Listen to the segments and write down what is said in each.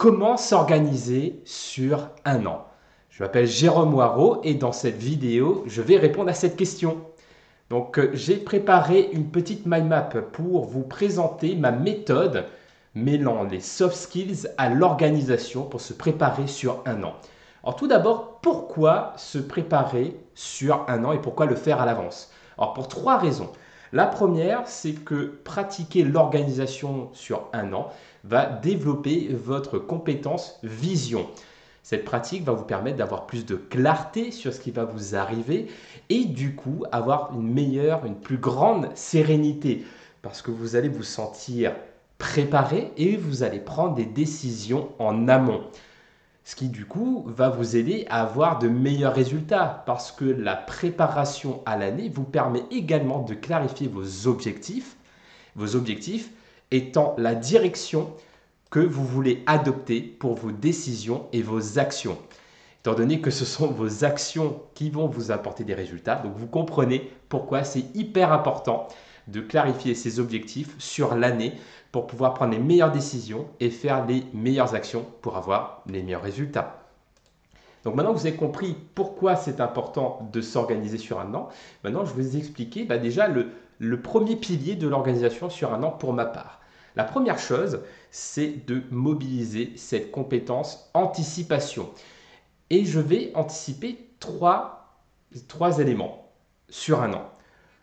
Comment s'organiser sur un an? Je m'appelle Jérôme Waro et dans cette vidéo, je vais répondre à cette question. J'ai préparé une petite mind map pour vous présenter ma méthode mêlant les soft skills à l'organisation pour se préparer sur un an. Alors tout d'abord, pourquoi se préparer sur un an et pourquoi le faire à l'avance? Alors pour trois raisons. La première, c'est que pratiquer l'organisation sur un an va développer votre compétence vision. Cette pratique va vous permettre d'avoir plus de clarté sur ce qui va vous arriver et du coup avoir une meilleure, une plus grande sérénité parce que vous allez vous sentir préparé et vous allez prendre des décisions en amont. Ce qui du coup va vous aider à avoir de meilleurs résultats parce que la préparation à l'année vous permet également de clarifier vos objectifs étant la direction que vous voulez adopter pour vos décisions et vos actions. Étant donné que ce sont vos actions qui vont vous apporter des résultats, donc vous comprenez pourquoi c'est hyper important de clarifier ses objectifs sur l'année pour pouvoir prendre les meilleures décisions et faire les meilleures actions pour avoir les meilleurs résultats. Donc maintenant que vous avez compris pourquoi c'est important de s'organiser sur un an, maintenant je vais vous expliquer déjà le premier pilier de l'organisation sur un an pour ma part. La première chose, c'est de mobiliser cette compétence anticipation. Et je vais anticiper trois éléments sur un an.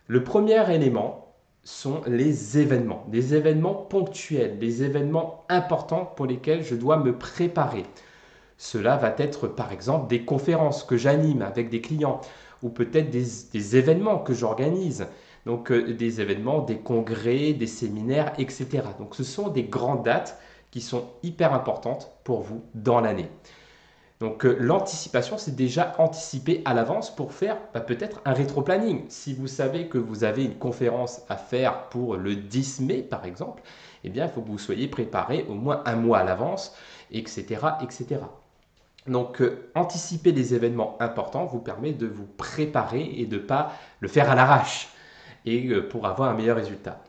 Le premier élément sont les événements, des événements ponctuels, des événements importants pour lesquels je dois me préparer. Cela va être par exemple des conférences que j'anime avec des clients ou peut-être des événements que j'organise. Des événements, des congrès, des séminaires, etc. Donc ce sont des grandes dates qui sont hyper importantes pour vous dans l'année. L'anticipation, c'est déjà anticiper à l'avance pour faire peut-être un rétro-planning. Si vous savez que vous avez une conférence à faire pour le 10 mai, par exemple, eh bien, il faut que vous soyez préparé au moins un mois à l'avance, etc., etc. Anticiper les événements importants vous permet de vous préparer et de ne pas le faire à l'arrache et pour avoir un meilleur résultat.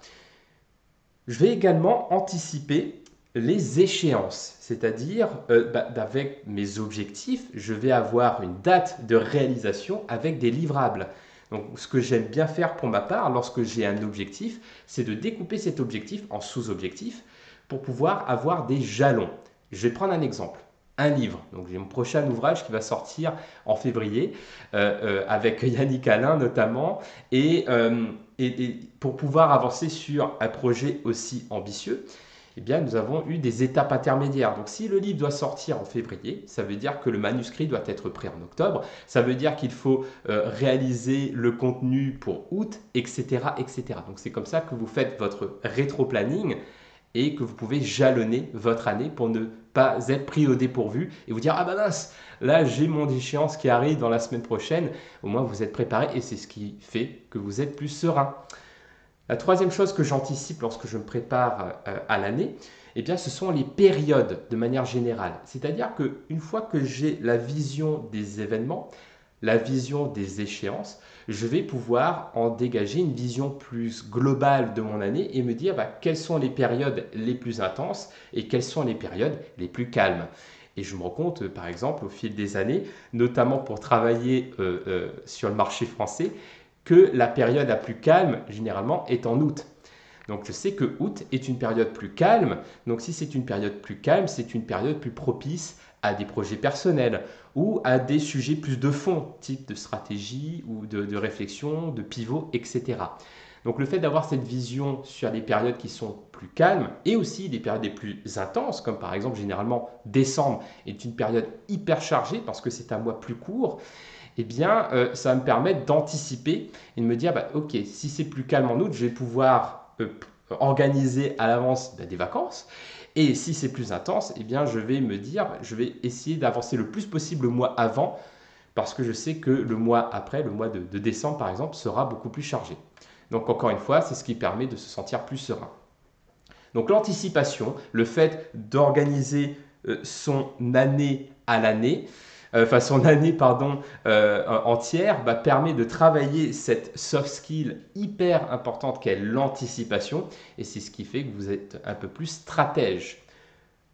Je vais également anticiper les échéances, c'est-à-dire avec mes objectifs, je vais avoir une date de réalisation avec des livrables. Donc ce que j'aime bien faire pour ma part lorsque j'ai un objectif, c'est de découper cet objectif en sous-objectifs pour pouvoir avoir des jalons. Je vais prendre un exemple. Un livre. Donc j'ai mon prochain ouvrage qui va sortir en février avec Yannick Alain notamment. Et pour pouvoir avancer sur un projet aussi ambitieux, eh bien, nous avons eu des étapes intermédiaires. Donc si le livre doit sortir en février, ça veut dire que le manuscrit doit être prêt en octobre. Ça veut dire qu'il faut réaliser le contenu pour août, etc., etc. Donc c'est comme ça que vous faites votre rétro-planning et que vous pouvez jalonner votre année pour ne pas être pris au dépourvu et vous dire « Ah bah mince, là j'ai mon échéance qui arrive dans la semaine prochaine ». Au moins vous êtes préparé et c'est ce qui fait que vous êtes plus serein. La troisième chose que j'anticipe lorsque je me prépare à l'année, eh bien, ce sont les périodes de manière générale. C'est-à-dire qu'une fois que j'ai la vision des événements, la vision des échéances, je vais pouvoir en dégager une vision plus globale de mon année et me dire quelles sont les périodes les plus intenses et quelles sont les périodes les plus calmes. Et je me rends compte, par exemple, au fil des années, notamment pour travailler sur le marché français, que la période la plus calme, généralement, est en août. Donc je sais que août est une période plus calme. Donc si c'est une période plus calme, c'est une période plus propice à des projets personnels ou à des sujets plus de fond, type de stratégie ou de réflexion, de pivot, etc. Donc le fait d'avoir cette vision sur les périodes qui sont plus calmes et aussi des périodes les plus intenses, comme par exemple généralement décembre est une période hyper chargée parce que c'est un mois plus court, eh bien ça va me permettre d'anticiper et de me dire ok, si c'est plus calme en août, je vais pouvoir organiser à l'avance des vacances. Et si c'est plus intense, eh bien, je vais me dire, je vais essayer d'avancer le plus possible le mois avant, parce que je sais que le mois après, le mois de décembre par exemple, sera beaucoup plus chargé. Donc encore une fois, c'est ce qui permet de se sentir plus serein. Donc l'anticipation, le fait d'organiser son année à l'année, son année entière, permet de travailler cette soft skill hyper importante qu'est l'anticipation et c'est ce qui fait que vous êtes un peu plus stratège.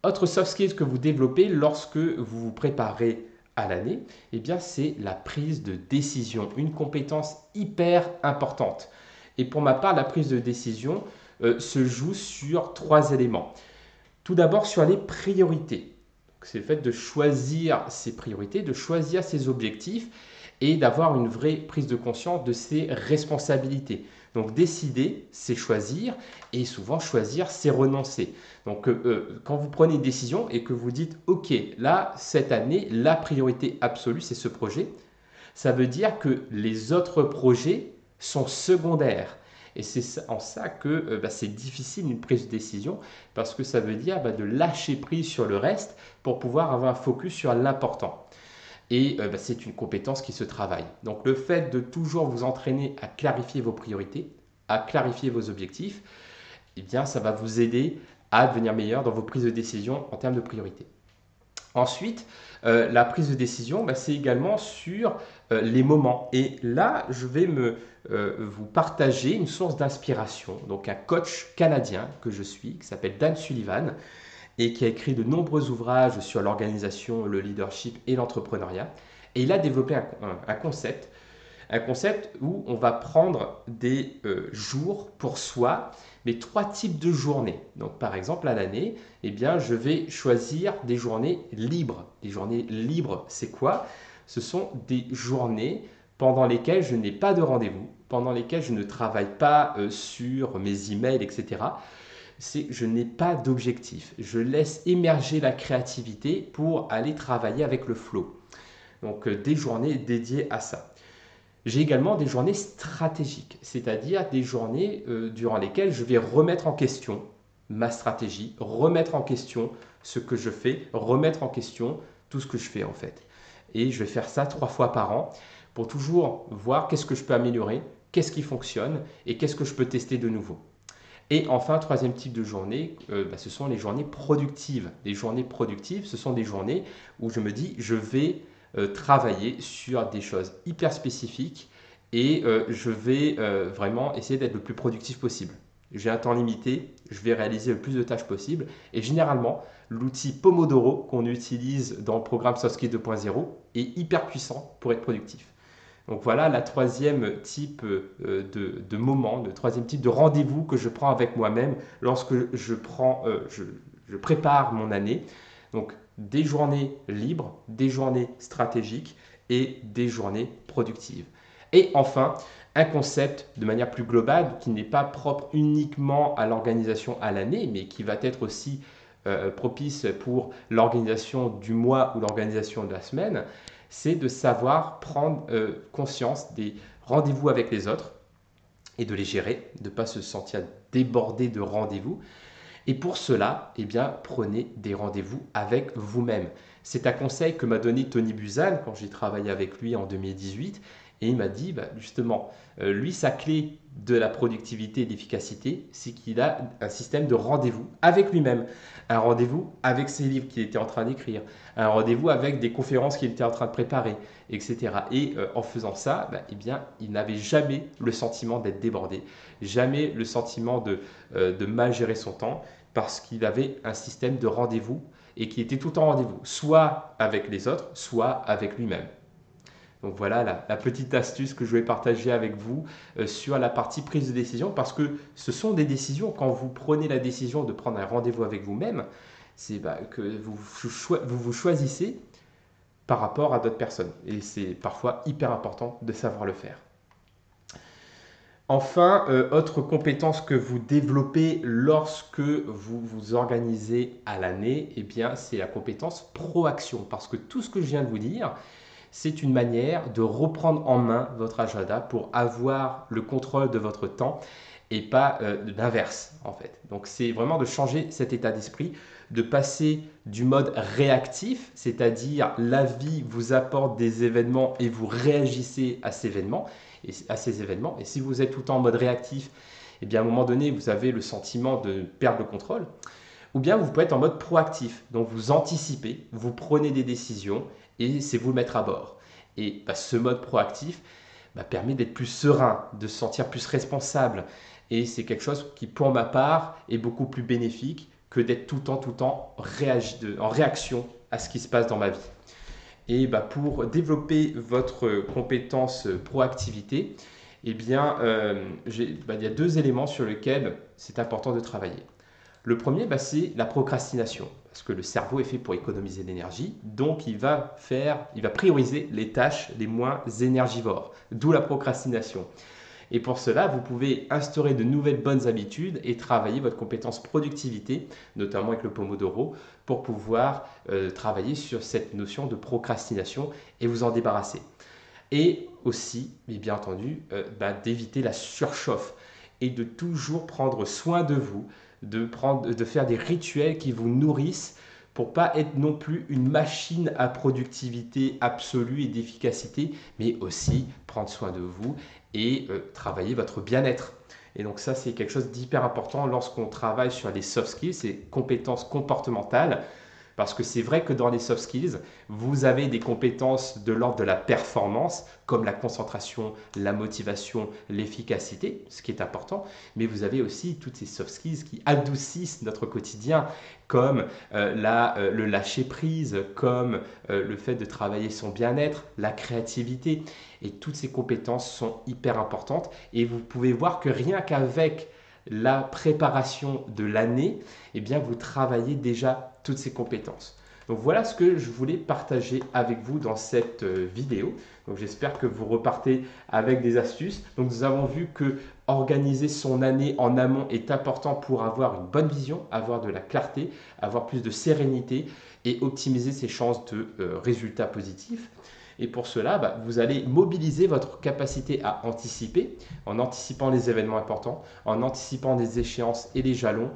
Autre soft skill que vous développez lorsque vous vous préparez à l'année, eh bien, c'est la prise de décision, une compétence hyper importante. Et pour ma part, la prise de décision se joue sur 3 éléments. Tout d'abord sur les priorités. C'est le fait de choisir ses priorités, de choisir ses objectifs et d'avoir une vraie prise de conscience de ses responsabilités. Donc décider, c'est choisir, et souvent choisir, c'est renoncer. Donc quand vous prenez une décision et que vous dites ok, là cette année la priorité absolue c'est ce projet, ça veut dire que les autres projets sont secondaires. Et c'est en ça que c'est difficile une prise de décision, parce que ça veut dire de lâcher prise sur le reste pour pouvoir avoir un focus sur l'important. Et c'est une compétence qui se travaille. Donc le fait de toujours vous entraîner à clarifier vos priorités, à clarifier vos objectifs, eh bien ça va vous aider à devenir meilleur dans vos prises de décision en termes de priorité. Ensuite, la prise de décision, c'est également sur les moments. Et là, je vais vous partager une source d'inspiration. Donc un coach canadien que je suis, qui s'appelle Dan Sullivan, et qui a écrit de nombreux ouvrages sur l'organisation, le leadership et l'entrepreneuriat. Et il a développé un concept où on va prendre des jours pour soi, mais 3 types de journées. Donc par exemple à l'année, eh bien, je vais choisir des journées libres. Les journées libres, c'est quoi? Ce sont des journées pendant lesquelles je n'ai pas de rendez-vous, pendant lesquelles je ne travaille pas sur mes emails, etc. Je n'ai pas d'objectif. Je laisse émerger la créativité pour aller travailler avec le flow. Donc des journées dédiées à ça. J'ai également des journées stratégiques, c'est-à-dire des journées durant lesquelles je vais remettre en question ma stratégie, remettre en question ce que je fais, remettre en question tout ce que je fais en fait. Et je vais faire ça 3 fois par an pour toujours voir qu'est-ce que je peux améliorer, qu'est-ce qui fonctionne et qu'est-ce que je peux tester de nouveau. Et enfin, 3e type de journée, ce sont les journées productives. Les journées productives, ce sont des journées où je me dis, je vais travailler sur des choses hyper spécifiques et je vais vraiment essayer d'être le plus productif possible. J'ai un temps limité, je vais réaliser le plus de tâches possible et généralement, l'outil Pomodoro qu'on utilise dans le programme SoftSkills 2.0 est hyper puissant pour être productif. Donc voilà la 3e type de moment, le 3e type de rendez-vous que je prends avec moi-même lorsque je prépare mon année. Donc des journées libres, des journées stratégiques et des journées productives. Et enfin, un concept de manière plus globale qui n'est pas propre uniquement à l'organisation à l'année, mais qui va être aussi propice pour l'organisation du mois ou l'organisation de la semaine, c'est de savoir prendre conscience des rendez-vous avec les autres et de les gérer, de ne pas se sentir débordé de rendez-vous. Et pour cela, eh bien, prenez des rendez-vous avec vous-même. C'est un conseil que m'a donné Tony Buzan quand j'ai travaillé avec lui en 2018. Et il m'a dit, justement, lui, sa clé de la productivité et de l'efficacité, c'est qu'il a un système de rendez-vous avec lui-même. Un rendez-vous avec ses livres qu'il était en train d'écrire, un rendez-vous avec des conférences qu'il était en train de préparer, etc. Et en faisant ça, eh bien, il n'avait jamais le sentiment d'être débordé, jamais le sentiment de mal gérer son temps, parce qu'il avait un système de rendez-vous et qu'il était tout en rendez-vous, soit avec les autres, soit avec lui-même. Donc voilà la petite astuce que je vais partager avec vous sur la partie prise de décision, parce que ce sont des décisions. Quand vous prenez la décision de prendre un rendez-vous avec vous-même, c'est que vous choisissez par rapport à d'autres personnes. Et c'est parfois hyper important de savoir le faire. Enfin, autre compétence que vous développez lorsque vous vous organisez à l'année, eh bien, c'est la compétence proaction. Parce que tout ce que je viens de vous dire, c'est une manière de reprendre en main votre agenda pour avoir le contrôle de votre temps et pas l'inverse en fait. Donc c'est vraiment de changer cet état d'esprit, de passer du mode réactif, c'est-à-dire la vie vous apporte des événements et vous réagissez à ces événements. Et si vous êtes tout le temps en mode réactif, eh bien à un moment donné, vous avez le sentiment de perdre le contrôle. Ou bien vous pouvez être en mode proactif, donc vous anticipez, vous prenez des décisions et c'est vous mettre à bord. Et ce mode proactif permet d'être plus serein, de se sentir plus responsable. Et c'est quelque chose qui, pour ma part, est beaucoup plus bénéfique que d'être tout le temps en réaction à ce qui se passe dans ma vie. Et pour développer votre compétence proactivité, il y a 2 éléments sur lesquels c'est important de travailler. Le premier, c'est la procrastination, parce que le cerveau est fait pour économiser de l'énergie, donc il va prioriser les tâches les moins énergivores, d'où la procrastination. Et pour cela, vous pouvez instaurer de nouvelles bonnes habitudes et travailler votre compétence productivité, notamment avec le Pomodoro, pour pouvoir travailler sur cette notion de procrastination et vous en débarrasser. Et aussi, mais bien entendu, d'éviter la surchauffe et de toujours prendre soin de vous, de faire des rituels qui vous nourrissent pour pas être non plus une machine à productivité absolue et d'efficacité, mais aussi prendre soin de vous et travailler votre bien-être. Et donc ça, c'est quelque chose d'hyper important lorsqu'on travaille sur les soft skills, ces compétences comportementales. Parce que c'est vrai que dans les soft skills, vous avez des compétences de l'ordre de la performance, comme la concentration, la motivation, l'efficacité, ce qui est important. Mais vous avez aussi toutes ces soft skills qui adoucissent notre quotidien, comme le lâcher-prise, comme le fait de travailler son bien-être, la créativité. Et toutes ces compétences sont hyper importantes. Et vous pouvez voir que rien qu'avec la préparation de l'année, vous travaillez déjà toutes ces compétences. Donc voilà ce que je voulais partager avec vous dans cette vidéo. Donc j'espère que vous repartez avec des astuces. Donc nous avons vu que organiser son année en amont est important pour avoir une bonne vision, avoir de la clarté, avoir plus de sérénité et optimiser ses chances de résultats positifs. Et pour cela, vous allez mobiliser votre capacité à anticiper, en anticipant les événements importants, en anticipant les échéances et les jalons,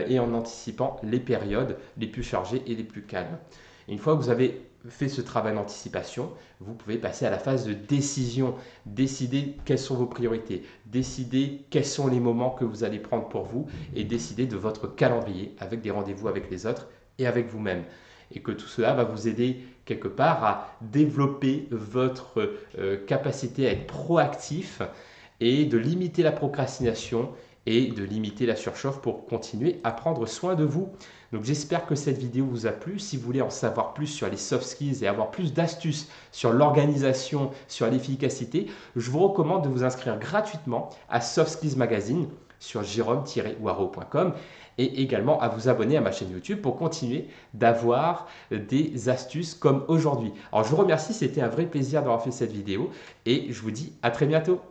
et en anticipant les périodes les plus chargées et les plus calmes. Et une fois que vous avez fait ce travail d'anticipation, vous pouvez passer à la phase de décision, décider quelles sont vos priorités, décider quels sont les moments que vous allez prendre pour vous et décider de votre calendrier avec des rendez-vous avec les autres et avec vous-même. Et que tout cela va vous aider quelque part à développer votre capacité à être proactif et de limiter la procrastination et de limiter la surchauffe pour continuer à prendre soin de vous. Donc j'espère que cette vidéo vous a plu. Si vous voulez en savoir plus sur les soft skills et avoir plus d'astuces sur l'organisation, sur l'efficacité, je vous recommande de vous inscrire gratuitement à Soft Skills Magazine sur jérôme-waro.com et également à vous abonner à ma chaîne YouTube pour continuer d'avoir des astuces comme aujourd'hui. Alors je vous remercie, c'était un vrai plaisir d'avoir fait cette vidéo et je vous dis à très bientôt.